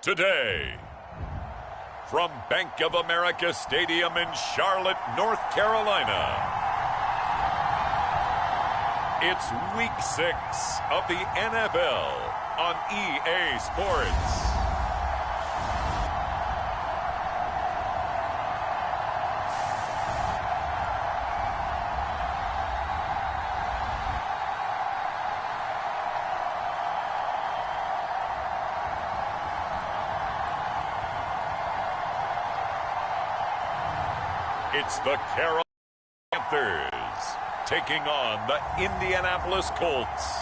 today. From Bank of America Stadium in Charlotte, North Carolina, it's Week 6 of the NFL on EA Sports. It's the Carolina Panthers taking on the Indianapolis Colts.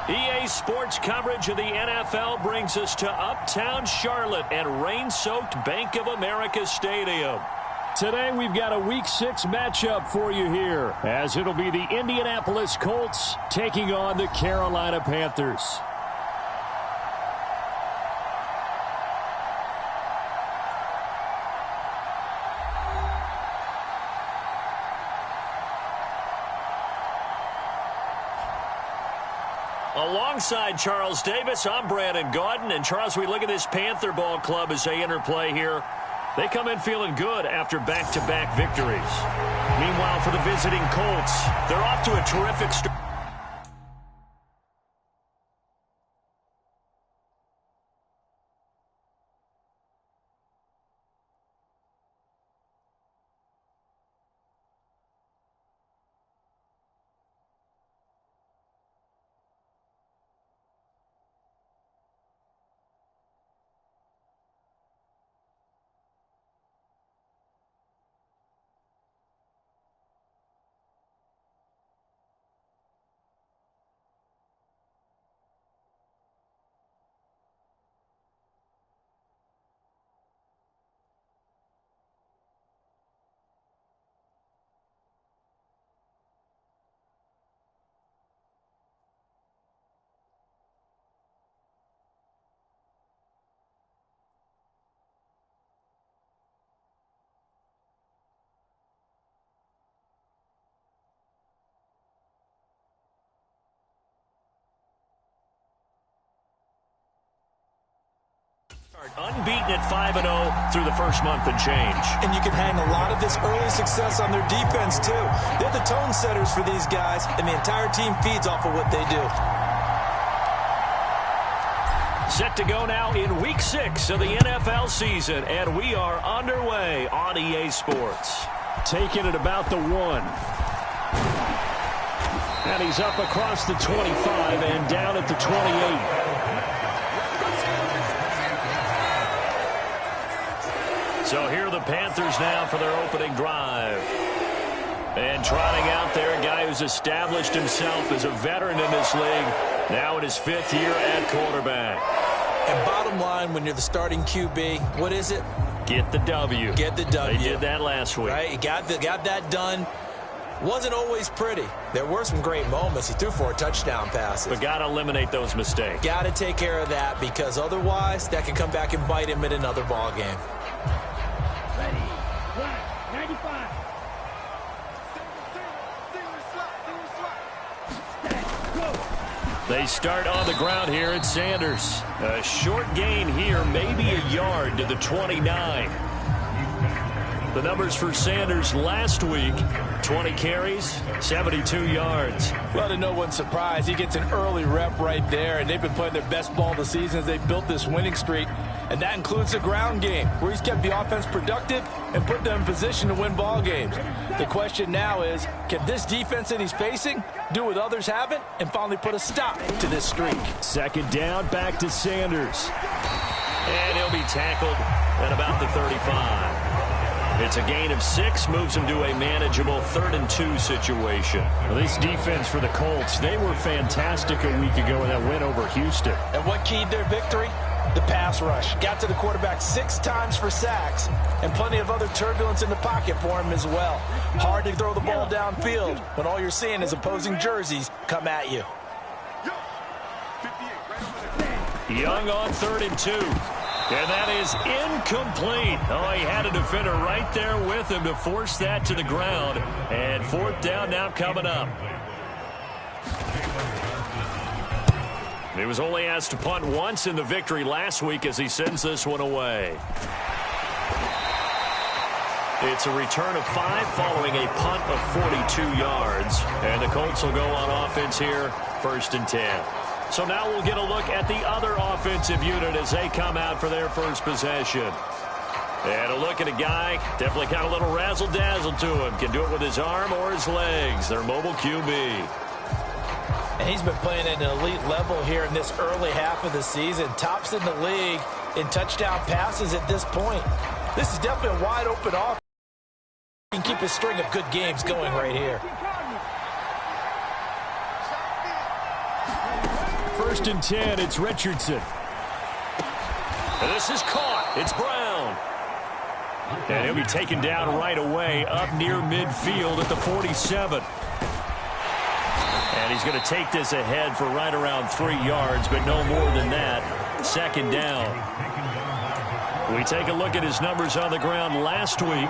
EA Sports coverage of the NFL brings us to Uptown Charlotte and rain-soaked Bank of America Stadium. Today we've got a Week 6 matchup for you here, as it'll be the Indianapolis Colts taking on the Carolina Panthers. Alongside Charles Davis, I'm Brandon Gaudin. And Charles, we look at this Panther ball club as they enter play here. They come in feeling good after back-to-back victories. Meanwhile, for the visiting Colts, they're off to a terrific start. Unbeaten at 5-0 through the first month and change. And you can hang a lot of this early success on their defense, too. They're the tone setters for these guys, and the entire team feeds off of what they do. Set to go now in Week 6 of the NFL season, and we are underway on EA Sports. Taking it about the 1. And he's up across the 25 and down at the 28. So here are the Panthers now for their opening drive. And trotting out there, a guy who's established himself as a veteran in this league, now in his 5th year at quarterback. And bottom line, when you're the starting QB, what is it? Get the W. Get the W. They did that last week. Right, he got that done. Wasn't always pretty. There were some great moments. He threw 4 touchdown passes. But got to eliminate those mistakes. Got to take care of that, because otherwise that can come back and bite him in another ball game. They start on the ground here at Sanders. A short gain here, maybe a yard to the 29. The numbers for Sanders last week, 20 carries, 72 yards. Well, to no one's surprise, he gets an early rep right there, and they've been playing their best ball of the season as they've built this winning streak. And that includes the ground game, where he's kept the offense productive and put them in position to win ball games. The question now is, can this defense that he's facing do what others haven't and finally put a stop to this streak? Second down, back to Sanders. And he'll be tackled at about the 35. It's a gain of 6, moves him to a manageable 3rd and 2 situation. Well, this defense for the Colts, they were fantastic a week ago in that win over Houston. And what keyed their victory? The pass rush. Got to the quarterback 6 times for sacks, and plenty of other turbulence in the pocket for him as well. Hard to throw the ball downfield when all you're seeing is opposing jerseys come at you. Young on 3rd and 2. And that is incomplete. Oh, he had a defender right there with him to force that to the ground. And 4th down now coming up. He was only asked to punt once in the victory last week as he sends this one away. It's a return of 5 following a punt of 42 yards. And the Colts will go on offense here, 1st and 10. So now we'll get a look at the other offensive unit as they come out for their first possession. And a look at a guy, definitely got a little razzle-dazzle to him. Can do it with his arm or his legs. Their mobile QB. And he's been playing at an elite level here in this early half of the season. Tops in the league in touchdown passes at this point. This is definitely a wide-open offense. He can keep a string of good games going right here. 1st and 10, it's Richardson. And this is caught. It's Brown. And he'll be taken down right away up near midfield at the 47. And he's going to take this ahead for right around 3 yards, but no more than that. 2nd down. We take a look at his numbers on the ground last week.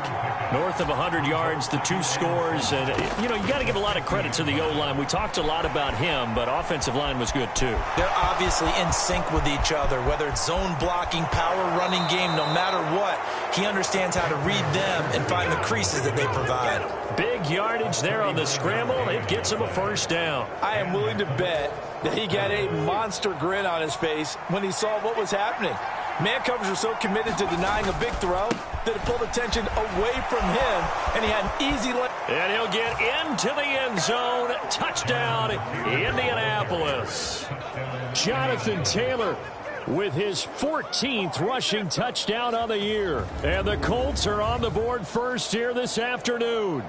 North of 100 yards, the 2 scores. And, you know, you got to give a lot of credit to the O-line. We talked a lot about him, but offensive line was good too. They're obviously in sync with each other, whether it's zone blocking, power running game, no matter what. He understands how to read them and find the creases that they provide. Big yardage there on the scramble. It gets him a 1st down. I am willing to bet that he got a monster grin on his face when he saw what was happening. Man coverage are so committed to denying a big throw that it pulled attention away from him, and he had an easy leg. And he'll get into the end zone. Touchdown, Indianapolis. Jonathan Taylor with his 14th rushing touchdown on the year. And the Colts are on the board first here this afternoon.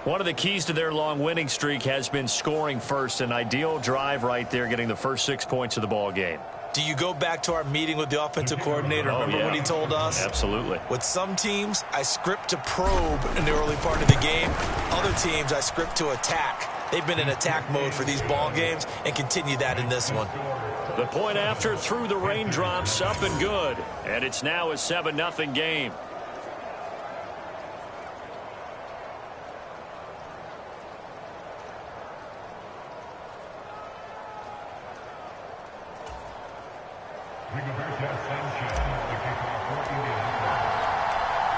One of the keys to their long winning streak has been scoring first. An ideal drive right there, getting the first 6 points of the ball game. Do you go back to our meeting with the offensive coordinator? Remember what he told us? Absolutely. With some teams, I script to probe in the early part of the game. Other teams, I script to attack. They've been in attack mode for these ball games and continue that in this one. The point after through the raindrops, up and good. And it's now a 7-0 game.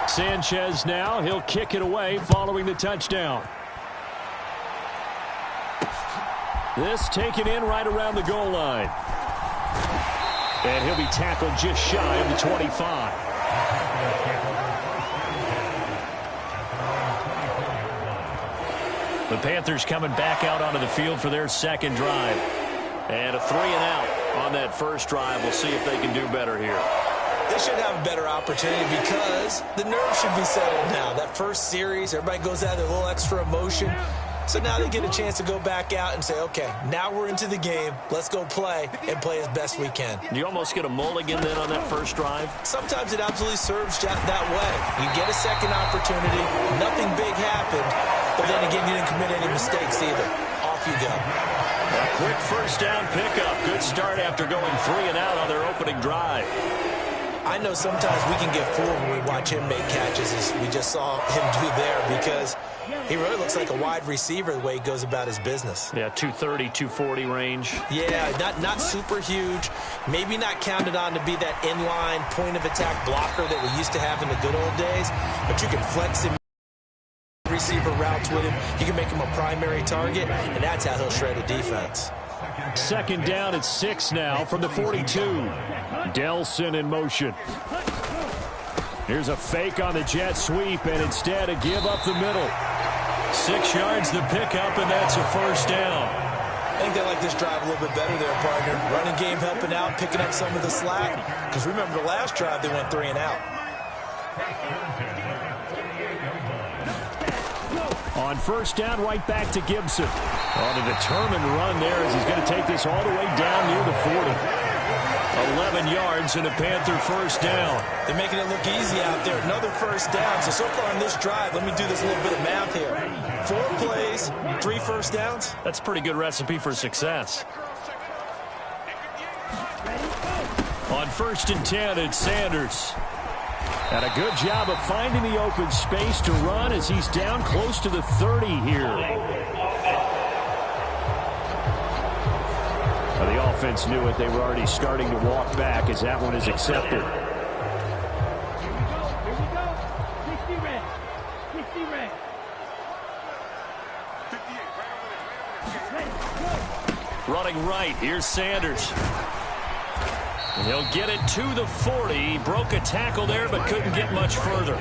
Sanchez now, he'll kick it away following the touchdown. This taken in right around the goal line. And he'll be tackled just shy of the 25. The Panthers coming back out onto the field for their second drive. And a 3-and-out on that first drive. We'll see if they can do better here. They should have a better opportunity because the nerves should be settled now. That first series, everybody goes out with a little extra emotion. So now they get a chance to go back out and say, okay, now we're into the game. Let's go play and play as best we can. Do you almost get a mulligan then on that first drive? Sometimes it absolutely serves that way. You get a second opportunity. Nothing big happened. But then again, you didn't commit any mistakes either. Off you go. A quick first down pickup. Good start after going 3-and-out on their opening drive. I know sometimes we can get fooled when we watch him make catches, as we just saw him do there, because he really looks like a wide receiver the way he goes about his business. Yeah, 230, 240 range. Yeah, not super huge. Maybe not counted on to be that inline point-of-attack blocker that we used to have in the good old days, but you can flex him, receiver routes with him. You can make him a primary target, and that's how he'll shred a defense. 2nd down at 6 now from the 42. Delson in motion. Here's a fake on the jet sweep, and instead a give up the middle. 6 yards the pickup, and that's a first down. I think they like this drive a little bit better there, partner. Running game helping out, picking up some of the slack. Because remember the last drive, they went 3-and-out. On first down, right back to Gibson. On a determined run there as he's going to take this all the way down near the 40. 11 yards and a Panther first down. They're making it look easy out there. Another first down. So far on this drive, let me do this little bit of math here. 4 plays, 3 first downs. That's a pretty good recipe for success. On 1st and 10, it's Sanders. And a good job of finding the open space to run as he's down close to the 30 here. The defense knew it. They were already starting to walk back as that one is accepted. Running right, here's Sanders. And he'll get it to the 40. He broke a tackle there, but couldn't get much further.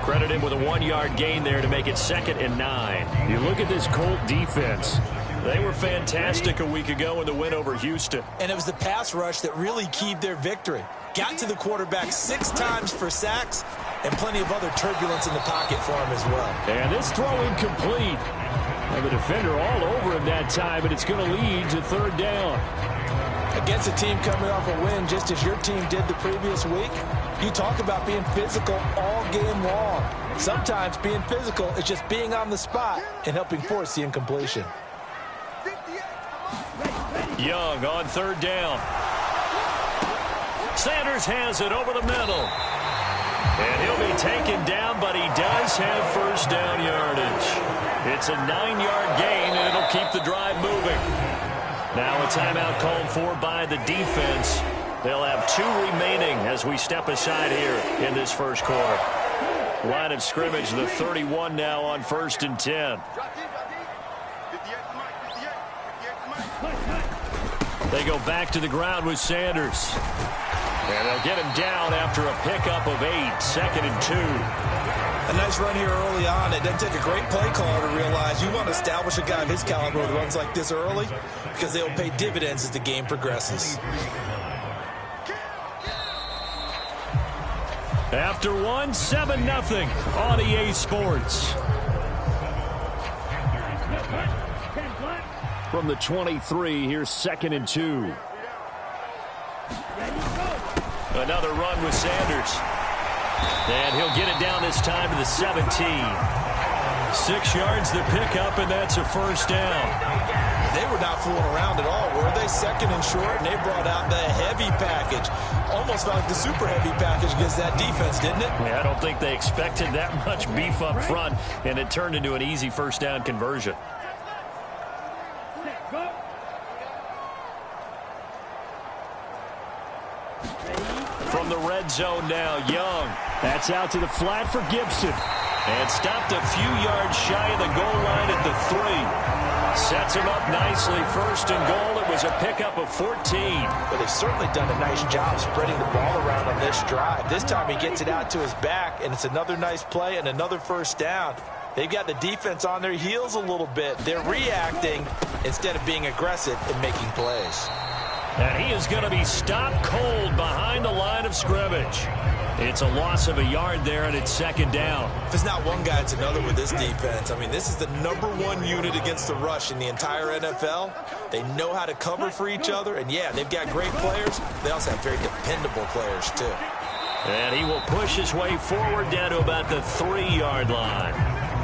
Credit him with a 1-yard gain there to make it 2nd and 9. You look at this Colt defense. They were fantastic a week ago in the win over Houston. And it was the pass rush that really keyed their victory. Got to the quarterback 6 times for sacks and plenty of other turbulence in the pocket for him as well. And this throw incomplete. And the defender all over him that time, and it's going to lead to 3rd down. Against a team coming off a win just as your team did the previous week, you talk about being physical all game long. Sometimes being physical is just being on the spot and helping force the incompletion. Young on 3rd down. Sanders has it over the middle. And he'll be taken down, but he does have 1st down yardage. It's a 9-yard gain, and it'll keep the drive moving. Now a timeout called for by the defense. They'll have 2 remaining as we step aside here in this first quarter. Line of scrimmage, the 31 now on 1st and 10. They go back to the ground with Sanders. And they'll get him down after a pickup of 8, 2nd and 2. A nice run here early on. It doesn't take a great play caller to realize you want to establish a guy of his caliber with runs like this early because they'll pay dividends as the game progresses. After 1, 7-0 on EA Sports. From the 23, here's 2nd and 2. Another run with Sanders. And he'll get it down this time to the 17. 6 yards the pickup, and that's a 1st down. They were not fooling around at all, were they? 2nd and short, and they brought out the heavy package. Almost like the super heavy package against that defense, didn't it? Yeah, I don't think they expected that much beef up front, and it turned into an easy 1st down conversion. From the red zone now, Young. That's out to the flat for Gibson. And stopped a few yards shy of the goal line at the 3. Sets him up nicely. 1st and goal. It was a pickup of 14. But they've certainly done a nice job spreading the ball around on this drive. This time he gets it out to his back, and it's another nice play and another 1st down. They've got the defense on their heels a little bit. They're reacting instead of being aggressive and making plays. And he is going to be stopped cold behind the line of scrimmage. It's a loss of a yard there, and it's 2nd down. If it's not one guy, it's another with this defense. I mean, this is the #1 unit against the rush in the entire NFL. They know how to cover for each other, and yeah, they've got great players. They also have very dependable players, too. And he will push his way forward down to about the 3-yard line.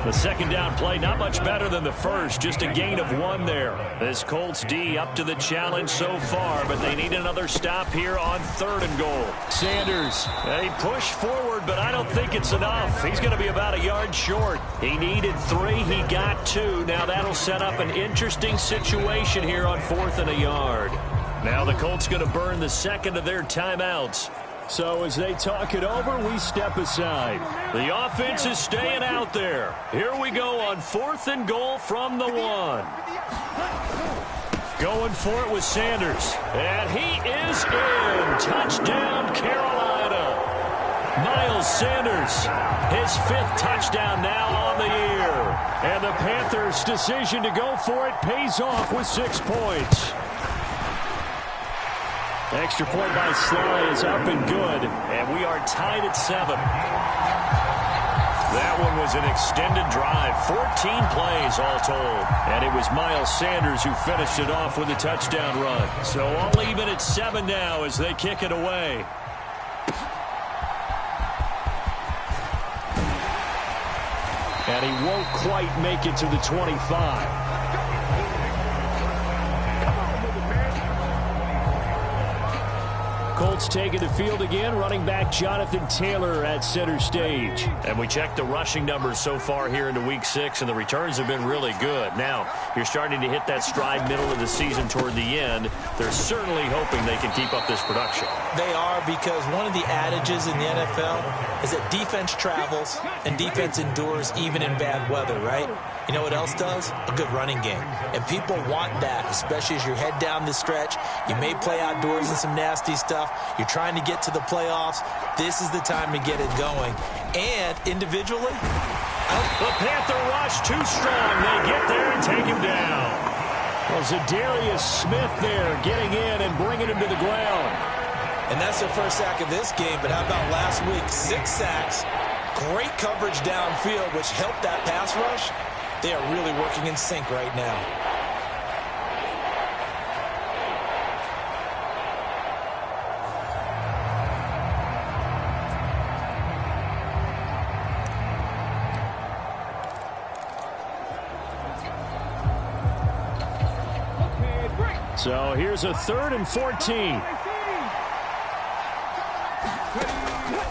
The 2nd down play, not much better than the first, just a gain of 1 there. This Colts D up to the challenge so far, but they need another stop here on 3rd and goal. Sanders, he pushed forward, but I don't think it's enough. He's going to be about a yard short. He needed 3, he got 2. Now that'll set up an interesting situation here on 4th and a yard. Now the Colts going to burn the 2nd of their timeouts. So as they talk it over, we step aside. The offense is staying out there. Here we go on 4th and goal from the 1. Going for it with Sanders. And he is in. Touchdown, Carolina. Miles Sanders, his 5th touchdown now on the year. And the Panthers' decision to go for it pays off with 6 points. Extra point by Sly is up and good, and we are tied at 7. That one was an extended drive, 14 plays all told, and it was Miles Sanders who finished it off with a touchdown run. So all even at 7 now as they kick it away. And he won't quite make it to the 25. Colts taking the field again. Running back Jonathan Taylor at center stage. And we checked the rushing numbers so far here into Week 6, and the returns have been really good. Now, you're starting to hit that stride middle of the season toward the end. They're certainly hoping they can keep up this production. They are, because one of the adages in the NFL is that defense travels and defense endures even in bad weather, right? You know what else does? A good running game. And people want that, especially as you head down the stretch. You may play outdoors in some nasty stuff. You're trying to get to the playoffs. This is the time to get it going. And individually, the Panther rush too strong. They get there and take him down. Well, Zadarius Smith there getting in and bringing him to the ground. And that's their first sack of this game. But how about last week? 6 sacks, great coverage downfield, which helped that pass rush. They are really working in sync right now. So here's a 3rd and 14.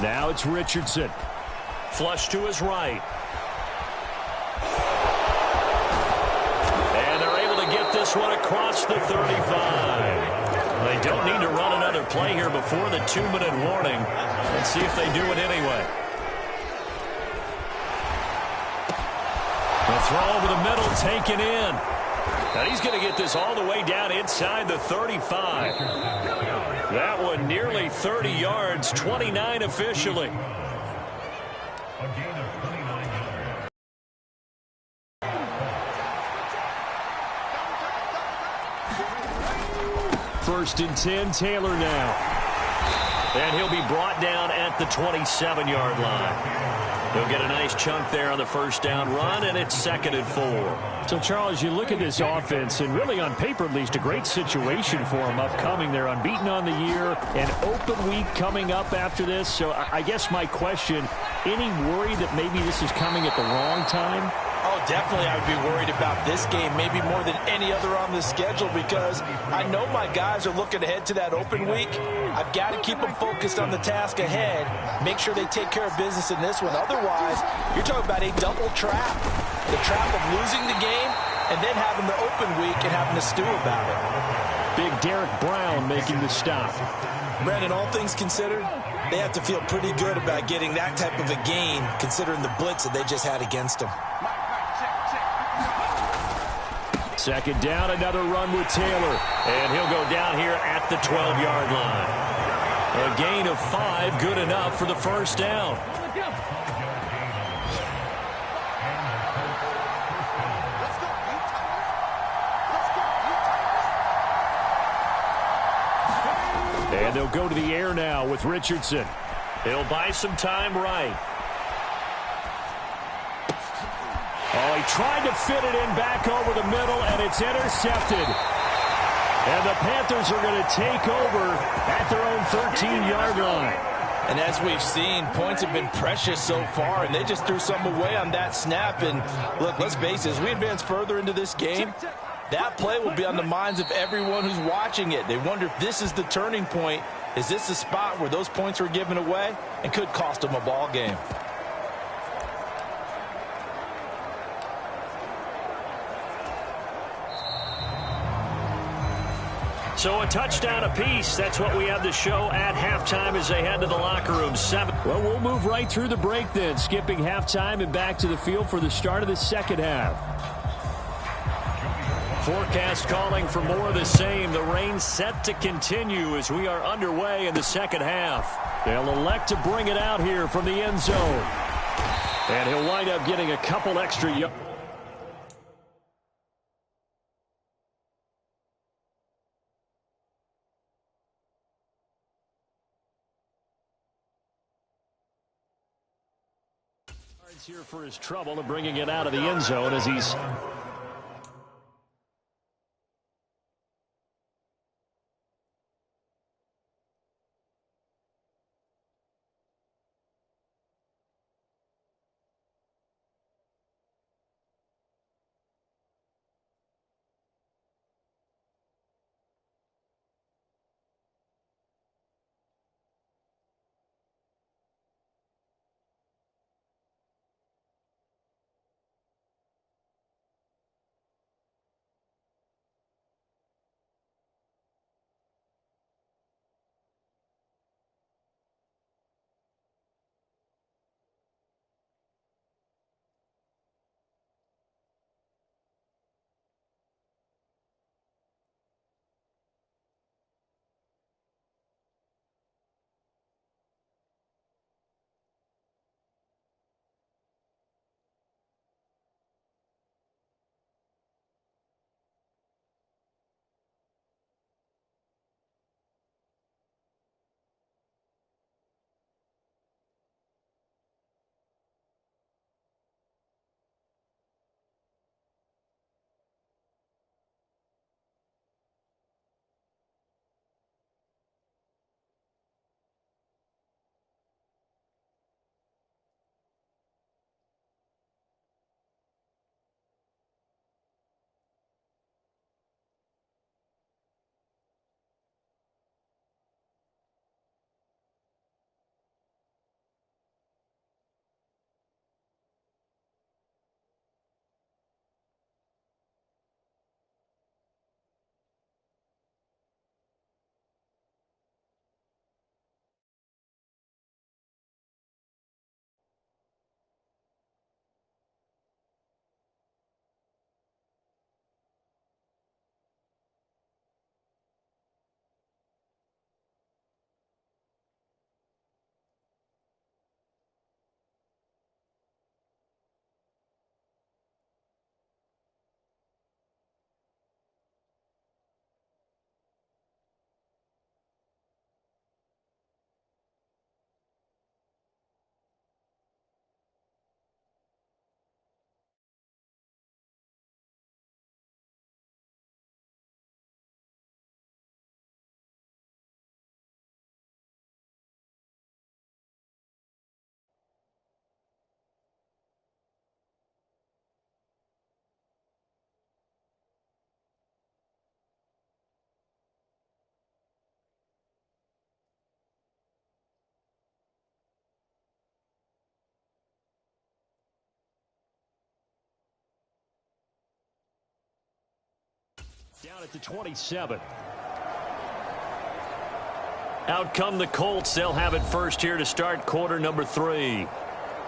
Now it's Richardson. Flush to his right. This one across the 35. They don't need to run another play here before the 2-minute warning. Let's see if they do it anyway. The throw over the middle taken in. And he's going to get this all the way down inside the 35. That one nearly 30 yards, 29 officially. First and 10, Taylor now. And he'll be brought down at the 27-yard line. He'll get a nice chunk there on the first down run, and it's 2nd and 4. So, Charles, you look at this offense, and really on paper at least, a great situation for them upcoming. They're unbeaten on the year, an open week coming up after this. So I guess my question, any worry that maybe this is coming at the wrong time? Oh, definitely I would be worried about this game, maybe more than any other on the schedule, because I know my guys are looking ahead to that open week. I've got to keep them focused on the task ahead, make sure they take care of business in this one. Otherwise, you're talking about a double trap. The trap of losing the game and then having the open week and having to stew about it. Big Derek Brown making the stop. Brandon, all things considered, they have to feel pretty good about getting that type of a gain, considering the blitz that they just had against them. Second down, another run with Taylor. And he'll go down here at the 12-yard line. A gain of 5, good enough for the first down. And they'll go to the air now with Richardson. He'll buy some time right. Oh, he tried to fit it in back over the middle, and it's intercepted. And the Panthers are going to take over at their own 13-yard line. And as we've seen, points have been precious so far, and they just threw some away on that snap. And look, let's face it, as we advance further into this game, that play will be on the minds of everyone who's watching it. They wonder if this is the turning point. Is this the spot where those points were given away and could cost them a ball game? So a touchdown apiece. That's what we have to show at halftime as they head to the locker room. 7. Well, we'll move right through the break then, skipping halftime and back to the field for the start of the second half. Forecast calling for more of the same. The rain set to continue as we are underway in the second half. They'll elect to bring it out here from the end zone. And he'll wind up getting a couple extra yards. Here for his trouble and bringing it out of the end zone as he's Down at the 27. Out come the Colts. They'll have it first here to start quarter number 3.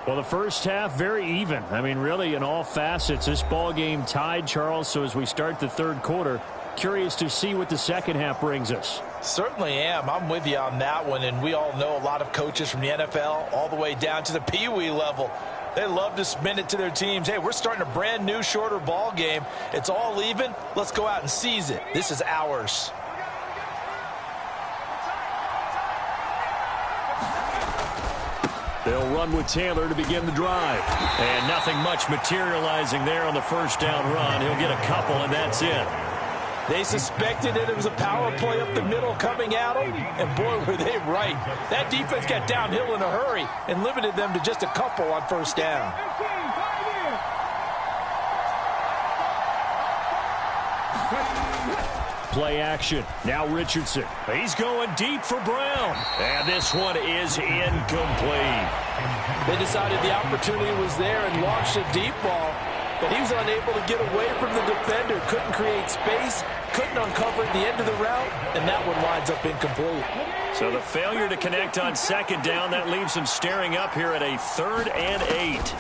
Well, the first half, very even. I mean, really, in all facets, this ball game tied, Charles. So as we start the third quarter, curious to see what the second half brings us. Certainly am. I'm with you on that one. And we all know a lot of coaches from the NFL all the way down to the Pee-wee level. They love to spin it to their teams. Hey, we're starting a brand new, shorter ball game. It's all even. Let's go out and seize it. This is ours. They'll run with Taylor to begin the drive. And nothing much materializing there on the first down run. He'll get a couple, and that's it. They suspected that it was a power play up the middle coming at them, and boy, were they right. That defense got downhill in a hurry and limited them to just a couple on first down. Play action. Now Richardson. He's going deep for Brown. And this one is incomplete. They decided the opportunity was there and launched a deep ball, but he was unable to get away from the defender. Couldn't create space, couldn't uncover the end of the route, and that one winds up incomplete. So the failure to connect on second down, that leaves him staring up here at a 3rd and 8.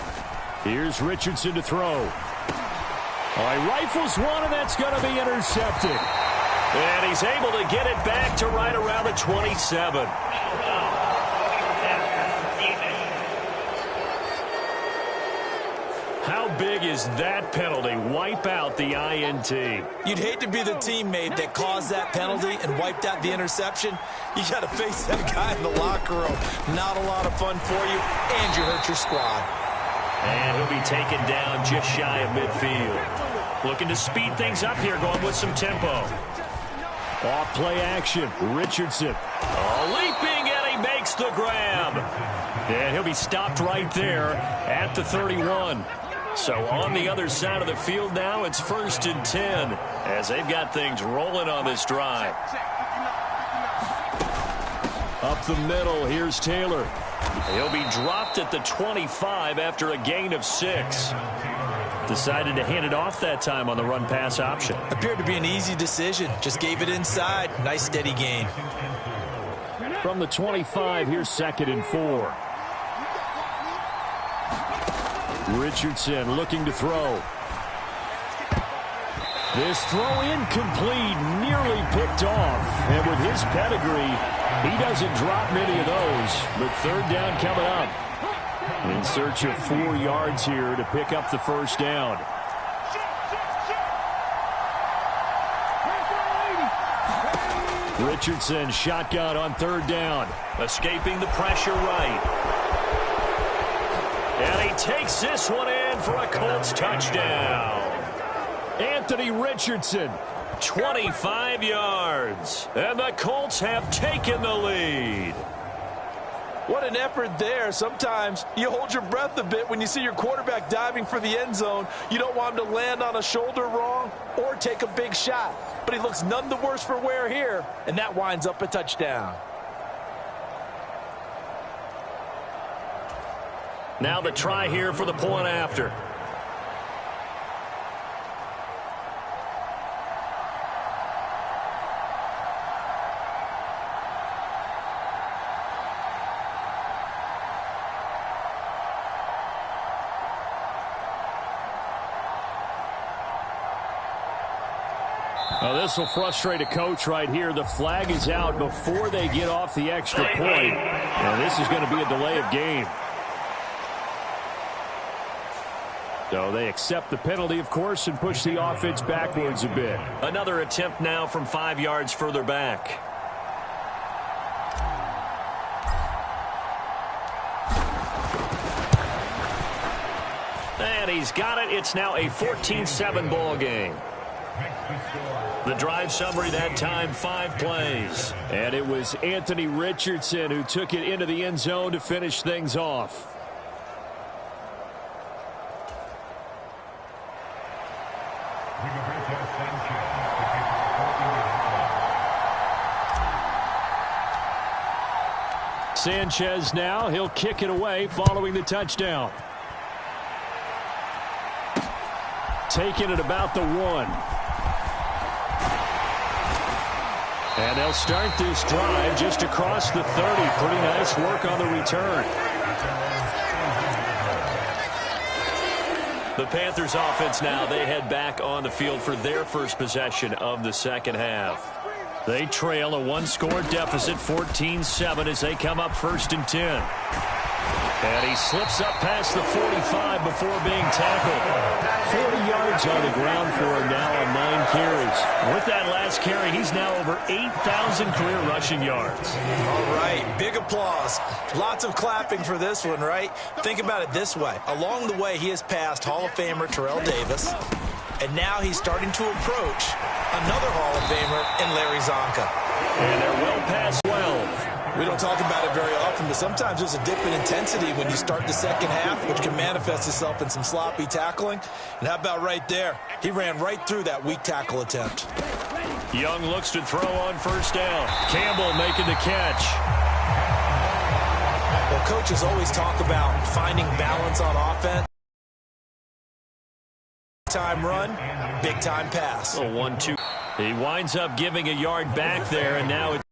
Here's Richardson to throw. All right, rifles one, and that's going to be intercepted. And he's able to get it back to right around the 27. How big is that penalty? Wipe out the INT. You'd hate to be the teammate that caused that penalty and wiped out the interception. You got to face that guy in the locker room. Not a lot of fun for you, and you hurt your squad. And he'll be taken down just shy of midfield. Looking to speed things up here, going with some tempo. Off play action, Richardson. Leaping, and he makes the grab. And he'll be stopped right there at the 31. So on the other side of the field now, it's 1st and 10 as they've got things rolling on this drive. Up the middle, here's Taylor. He'll be dropped at the 25 after a gain of 6. Decided to hand it off that time on the run-pass option. Appeared to be an easy decision. Just gave it inside. Nice steady gain. From the 25, here's 2nd and 4. Richardson looking to throw. This throw incomplete, nearly picked off. And with his pedigree, he doesn't drop many of those. But 3rd down coming up. In search of 4 yards here to pick up the first down. Richardson shotgun on 3rd down. Escaping the pressure right. And he takes this one in for a Colts touchdown. Anthony Richardson, 25 yards. And the Colts have taken the lead. What an effort there. Sometimes you hold your breath a bit when you see your quarterback diving for the end zone. You don't want him to land on a shoulder wrong or take a big shot. But he looks none the worse for wear here, and that winds up a touchdown. Now the try here for the point after. Well, this will frustrate a coach right here. The flag is out before they get off the extra point. And this is going to be a delay of game. So they accept the penalty, of course, and push the offense backwards a bit. Another attempt now from 5 yards further back. And he's got it. It's now a 14-7 ball game. The drive summary that time, 5 plays. And it was Anthony Richardson who took it into the end zone to finish things off. Sanchez now, he'll kick it away following the touchdown. Taking it about the 1. And they'll start this drive just across the 30. Pretty nice work on the return. The Panthers offense now, they head back on the field for their first possession of the second half. They trail a one-score deficit, 14-7, as they come up 1st and 10. And he slips up past the 45 before being tackled. 40 yards on the ground for him now on 9 carries. With that last carry, he's now over 8,000 career rushing yards. All right, big applause. Lots of clapping for this one, right? Think about it this way. Along the way, he has passed Hall of Famer Terrell Davis, and now he's starting to approach another Hall of Famer in Larry Zonka. And they're well past 12. We don't talk about it very often, but sometimes there's a dip in intensity when you start the second half, which can manifest itself in some sloppy tackling. And how about right there? He ran right through that weak tackle attempt. Young looks to throw on 1st down. Campbell making the catch. Well, coaches always talk about finding balance on offense. Time run, big time pass. A 1-2. He winds up giving a yard back there, and now it's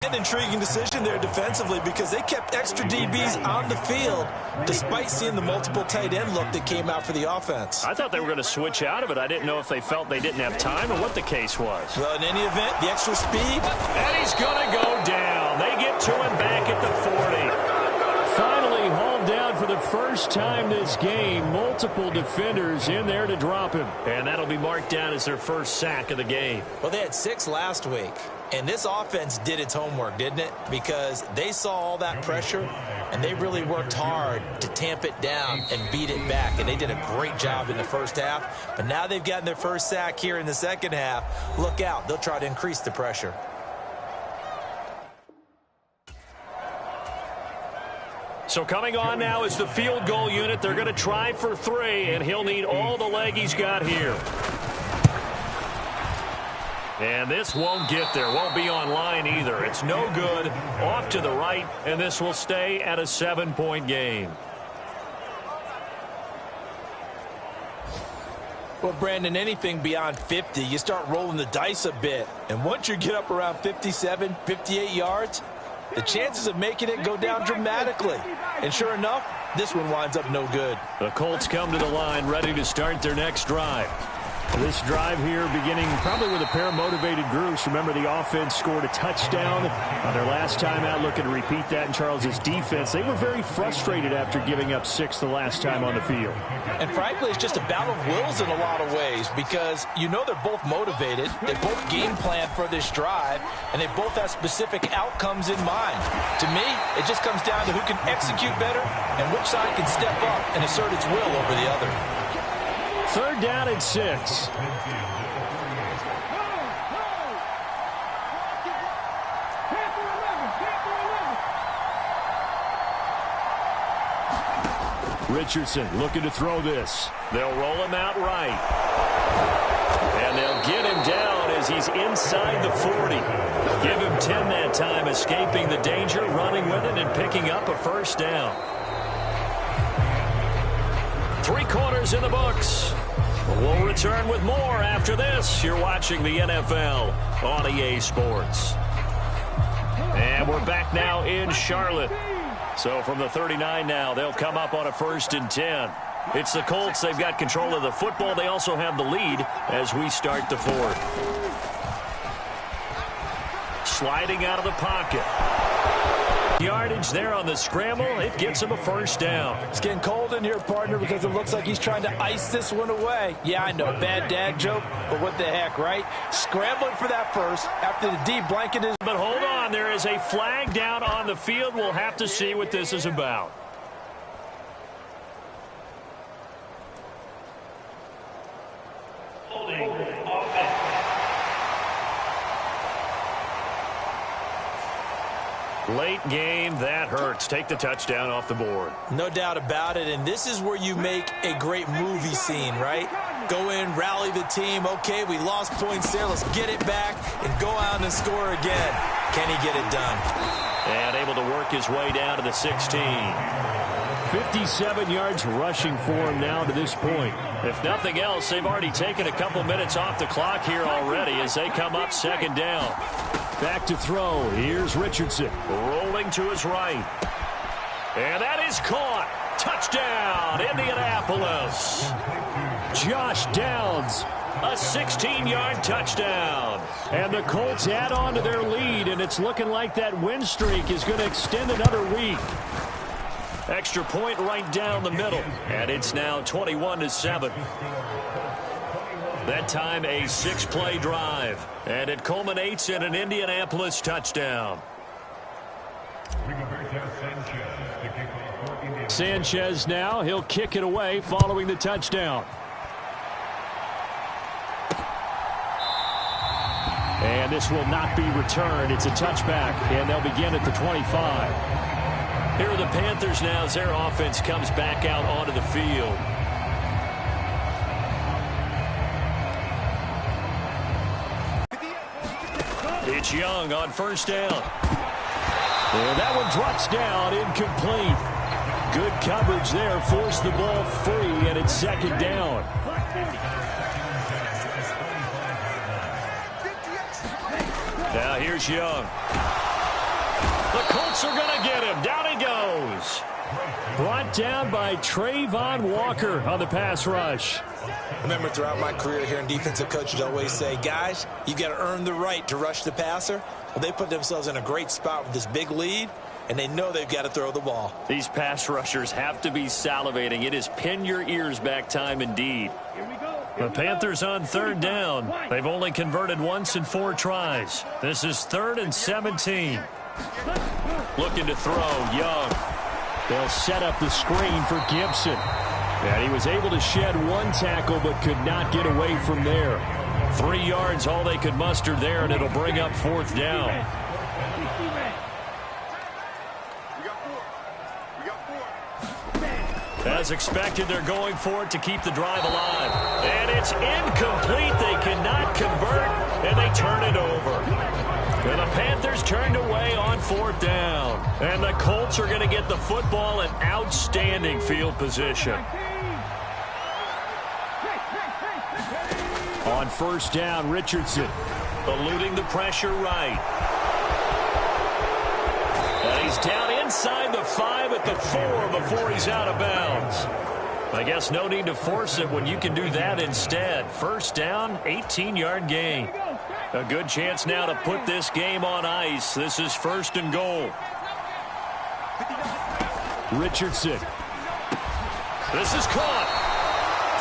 an intriguing decision there defensively because they kept extra DBs on the field despite seeing the multiple tight end look that came out for the offense. I thought they were going to switch out of it. I didn't know if they felt they didn't have time or what the case was. Well, in any event, the extra speed. And he's going to go down. They get to him back at the 40. Finally hauled down for the first time this game. Multiple defenders in there to drop him. And that'll be marked down as their first sack of the game. Well, they had 6 last week. And this offense did its homework, didn't it? Because they saw all that pressure, and they really worked hard to tamp it down and beat it back. And they did a great job in the first half. But now they've gotten their first sack here in the second half. Look out. They'll try to increase the pressure. So coming on now is the field goal unit. They're going to try for 3, and he'll need all the leg he's got here. And this won't get there. Won't be on line either. It's no good. Off to the right, and this will stay at a 7-point game. Well, Brandon, anything beyond 50, you start rolling the dice a bit. And once you get up around 57, 58 yards, the chances of making it go down dramatically. And sure enough, this one winds up no good. The Colts come to the line ready to start their next drive. This drive here beginning probably with a pair of motivated groups. Remember, the offense scored a touchdown on their last time out. Looking to repeat that in Charles's defense. They were very frustrated after giving up 6 the last time on the field. And frankly, it's just a battle of wills in a lot of ways because you know they're both motivated. They both game plan for this drive, and they both have specific outcomes in mind. To me, it just comes down to who can execute better and which side can step up and assert its will over the other. 3rd down and 6. Richardson looking to throw this. They'll roll him out right. And they'll get him down as he's inside the 40. Give him 10 that time, escaping the danger, running with it, and picking up a 1st down. 3 quarters in the books. We'll return with more after this. You're watching the NFL on EA Sports. And we're back now in Charlotte. So from the 39 now, they'll come up on a 1st and 10. It's the Colts. They've got control of the football. They also have the lead as we start the 4th. Sliding out of the pocket. Yardage there on the scramble. It gets him a 1st down. It's getting cold in here, partner, because it looks like he's trying to ice this one away. Yeah, I know, bad dad joke, but what the heck, right? Scrambling for that first after the D blanket is. But hold on, there is a flag down on the field. We'll have to see what this is about. Holding offense. Late game, that hurts. Take the touchdown off the board. No doubt about it, and this is where you make a great movie scene, right? Go in, rally the team. Okay, we lost points there. Let's get it back and go out and score again. Can he get it done? And able to work his way down to the 16. 57 yards rushing for him now to this point. If nothing else, they've already taken a couple minutes off the clock here already as they come up second down. Back to throw. Here's Richardson. Rolling to his right. And that is caught. Touchdown, Indianapolis. Josh Downs. A 16-yard touchdown. And the Colts add on to their lead, and it's looking like that win streak is going to extend another week. Extra point right down the middle. And it's now 21-7. That time a 6-play drive. And it culminates in an Indianapolis touchdown. Sanchez now. He'll kick it away following the touchdown. And this will not be returned. It's a touchback, and they'll begin at the 25. Here are the Panthers now as their offense comes back out onto the field. It's Young on first down. And that one drops down, incomplete. Good coverage there, forced the ball free, and it's second down. Now here's Young. The Colts are going to get him. Down he goes. Brought down by Trayvon Walker on the pass rush. Remember, throughout my career here in defensive coaches always say, guys, you got to earn the right to rush the passer. Well, they put themselves in a great spot with this big lead, and they know they've got to throw the ball. These pass rushers have to be salivating. It is pin your ears back time indeed. The Panthers on third down. They've only converted once in 4 tries. This is 3rd and 17. Looking to throw, Young. They'll set up the screen for Gibson. And he was able to shed 1 tackle but could not get away from there. 3 yards all they could muster there, and it'll bring up 4th down. As expected, they're going for it to keep the drive alive. And it's incomplete. They cannot convert, and they turn it over. And the Panthers turned away on 4th down. And the Colts are going to get the football in outstanding field position. On first down, Richardson. Eluding the pressure right. And he's down inside the 5 at the 4 before he's out of bounds. I guess no need to force it when you can do that instead. First down, 18-yard gain. A good chance now to put this game on ice. This is 1st and goal. Richardson. This is caught.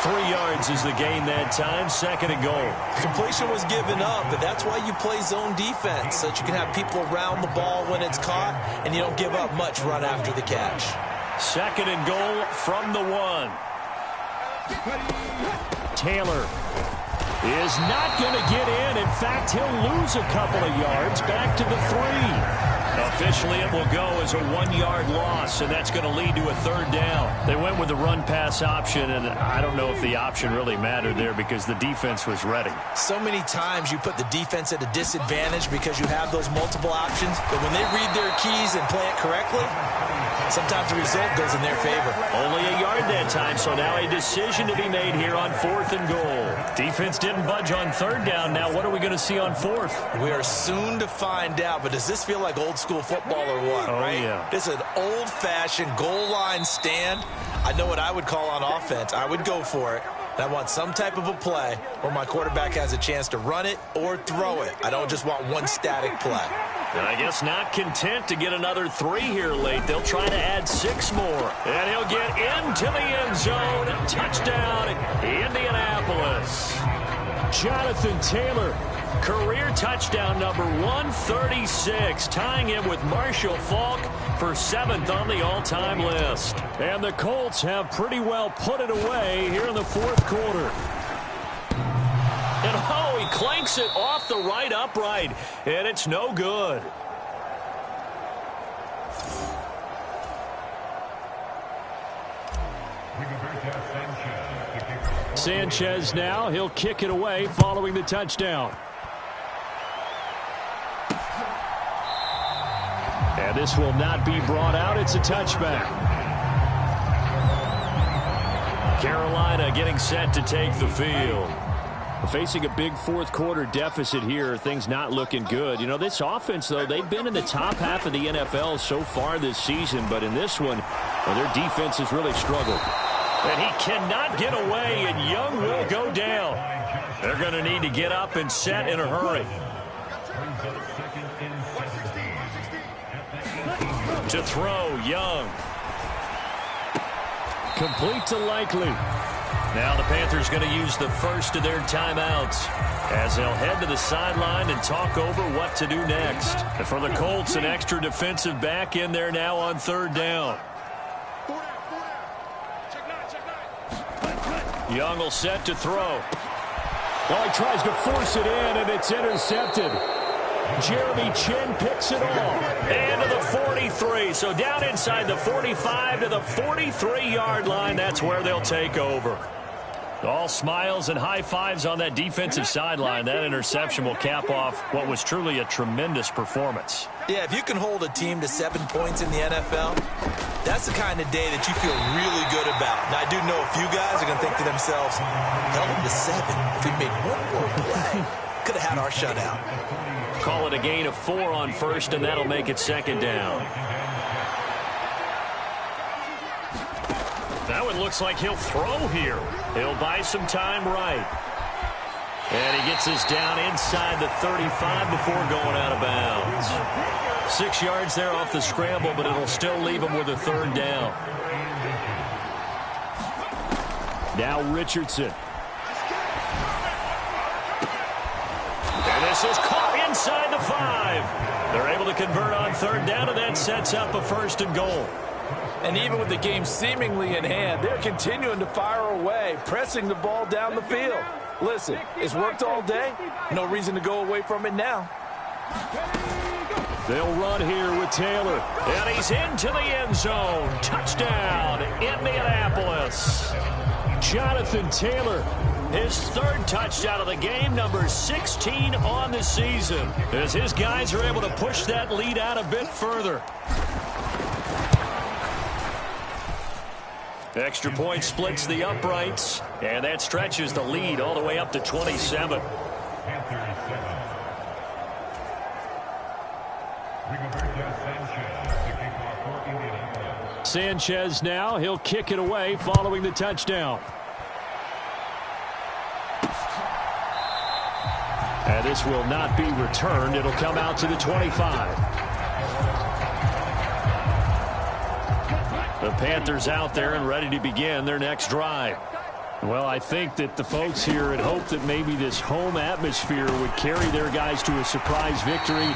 3 yards is the gain that time. 2nd and goal. Completion was given up, but that's why you play zone defense, so that you can have people around the ball when it's caught, and you don't give up much run after the catch. 2nd and goal from the 1. Taylor is not going to get in. In fact, he'll lose a couple of yards back to the 3. Officially, it will go as a 1-yard loss, and that's going to lead to a 3rd down. They went with the run-pass option, and I don't know if the option really mattered there because the defense was ready. So many times you put the defense at a disadvantage because you have those multiple options, but when they read their keys and play it correctly, sometimes the result goes in their favor. Only a yard that time, so now a decision to be made here on 4th and goal. Defense didn't budge on 3rd down. Now what are we going to see on 4th? We are soon to find out, but does this feel like old school football or what, right? Yeah. This is an old-fashioned goal line stand. I know what I would call on offense. I would go for it. And I want some type of a play where my quarterback has a chance to run it or throw it. I don't just want one static play. And I guess not content to get another 3 here late. They'll try to add 6 more. And he'll get into the end zone. Touchdown, Indianapolis. Jonathan Taylor. Career touchdown number 136, tying him with Marshall Faulk for 7th on the all-time list. And the Colts have pretty well put it away here in the 4th quarter. And oh, he clanks it off the right upright, and it's no good. Sanchez now, he'll kick it away following the touchdown. And this will not be brought out. It's a touchback. Carolina getting set to take the field. Facing a big fourth-quarter deficit here, things not looking good. You know, this offense, though, they've been in the top half of the NFL so far this season, but in this one, well, their defense has really struggled. And he cannot get away, and Young will go down. They're going to need to get up and set in a hurry. To throw, Young. Complete to Likely. Now the Panthers going to use the first of their timeouts as they'll head to the sideline and talk over what to do next. And for the Colts, an extra defensive back in there now on third down. Young will set to throw. Well, he tries to force it in, and it's intercepted. Jeremy Chin picks it off. And to the 43. So down inside the 45 to the 43-yard line. That's where they'll take over. All smiles and high fives on that defensive sideline. That interception will cap off what was truly a tremendous performance. Yeah, if you can hold a team to 7 points in the NFL, that's the kind of day that you feel really good about. Now, I do know a few guys are going to think to themselves, held them to 7. If we made one more play, could have had our shutout. Call it a gain of 4 on first, and that'll make it second down. Now it looks like he'll throw here. He'll buy some time right. And he gets this down inside the 35 before going out of bounds. 6 yards there off the scramble, but it'll still leave him with a third down. Now Richardson. And this is caught inside the 5. They're able to convert on third down, and that sets up a first and goal. And even with the game seemingly in hand, they're continuing to fire away, pressing the ball down the field. Listen, it's worked all day. No reason to go away from it now. They'll run here with Taylor. And he's into the end zone. Touchdown, Indianapolis. Jonathan Taylor. His third touchdown of the game, number 16 on the season, as his guys are able to push that lead out a bit further. Extra point splits the uprights, and that stretches the lead all the way up to 27. Sanchez now. He'll kick it away following the touchdown. And this will not be returned. It'll come out to the 25. The Panthers out there and ready to begin their next drive. Well, I think that the folks here had hoped that maybe this home atmosphere would carry their guys to a surprise victory,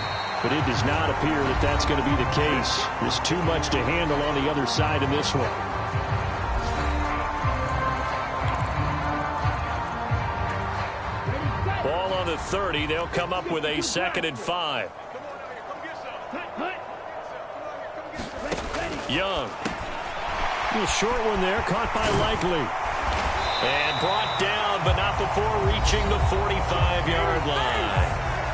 but it does not appear that that's going to be the case. There's too much to handle on the other side in this one. Ball on the 30. They'll come up with a 2nd and 5. Young. A short one there, caught by Likely. And brought down, but not before reaching the 45-yard line.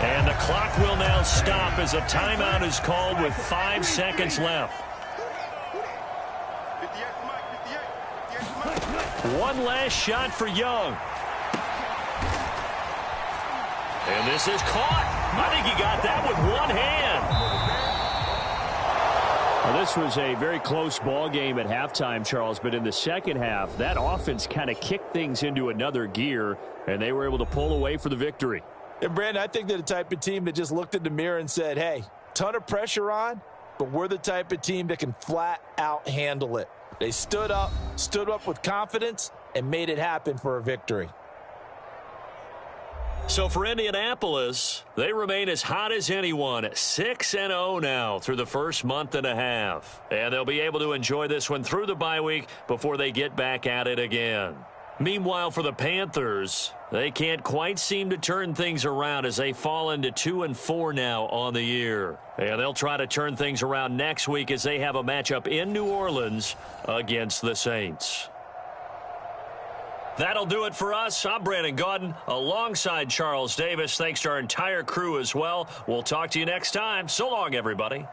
And the clock will now stop as a timeout is called with 5 seconds left. One last shot for Young. And this is caught. I think he got that with one hand. Well, this was a very close ball game at halftime, Charles, but in the second half, that offense kind of kicked things into another gear, and they were able to pull away for the victory. And, Brandon, I think they're the type of team that just looked in the mirror and said, hey, ton of pressure on, but we're the type of team that can flat out handle it. They stood up with confidence, and made it happen for a victory. So for Indianapolis, they remain as hot as anyone, 6-0 now through the first month and a half. And they'll be able to enjoy this one through the bye week before they get back at it again. Meanwhile, for the Panthers, they can't quite seem to turn things around as they fall into 2-4 now on the year. And they'll try to turn things around next week as they have a matchup in New Orleans against the Saints. That'll do it for us. I'm Brandon Gaudin alongside Charles Davis. Thanks to our entire crew as well. We'll talk to you next time. So long, everybody.